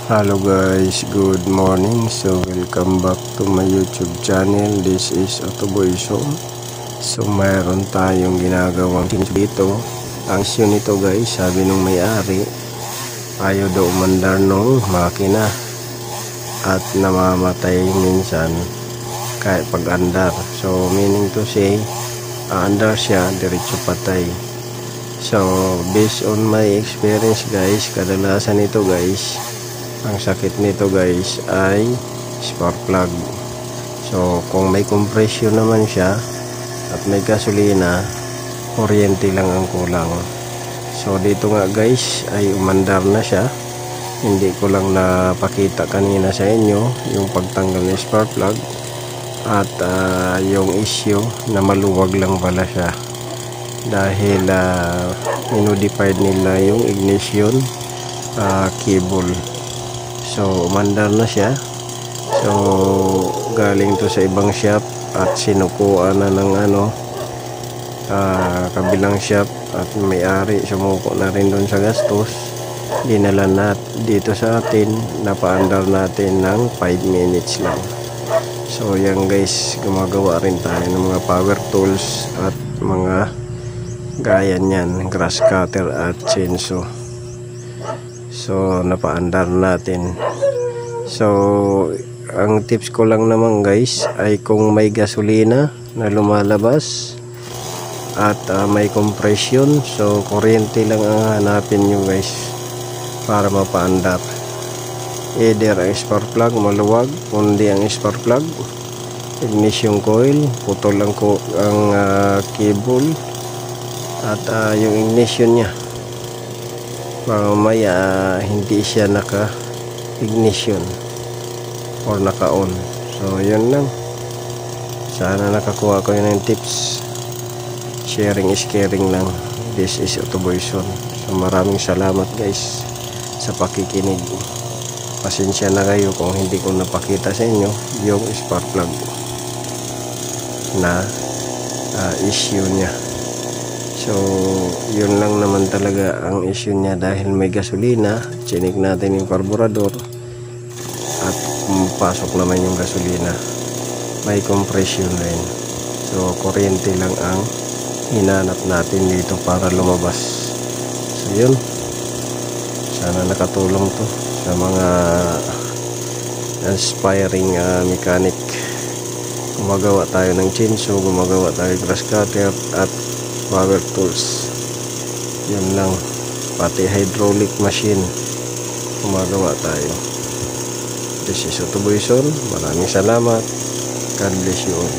Hello guys, good morning. So welcome back to my YouTube channel. This is Otoboy Show. So mayroon tayong ginagawang dito. Ang issue nito guys, sabi nung may-ari, ayaw daw umandar nung makina at namamatay minsan kahit pag-andar. So meaning to say, aandar siya, diretso patay. So based on my experience guys, kadalasan nito guys, ang sakit nito guys ay spark plug. So kung may compression naman siya at may gasolina, kuryente lang ang kulang. So dito nga guys ay umandar na siya. Hindi ko lang napakita kanina sa inyo yung pagtanggal ng spark plug at yung issue na maluwag lang pala siya dahil minodified nila yung ignition cable. So umandar na siya. So galing to sa ibang shop at sinukuan na ng kabilang shop at may-ari sumuko na rin doon sa gastos. Dinala dito sa atin, napaandar natin ng 5 minutes lang. So yan guys, gumagawa rin tayo ng mga power tools at mga gaya niyan, grass cutter at chainsaw. So napaandar natin. So ang tips ko lang naman guys ay kung may gasolina na lumalabas at may compression, so kuryente lang ang hanapin nyo guys para mapaandar. Either ang spark plug maluwag, kundi ang spark plug, ignition coil, putol ang cable at yung ignition nya, mamaya hindi siya naka-ignition or naka-on. So yun lang, sana nakakuha ko yun ng tips. Sharing is caring lang. This is Otoboy Show. So maraming salamat guys sa pakikinig. Pasensya na kayo kung hindi ko napakita sa inyo yung spark plug na issue nya. So yun lang naman talaga ang issue niya dahil may gasolina. Chinik natin yung carburetor at pasok naman yung gasolina, may compression rin. So kuryente lang ang hinanap natin dito para lumabas. So yun, sana nakatulong to sa mga aspiring mechanic. Gumagawa tayo ng chainsaw, gumagawa tayo grass cutter at power tools. Yun lang, pati hydraulic machine gumagawa tayo. This is Otoboy Show. Maraming salamat. God bless you all.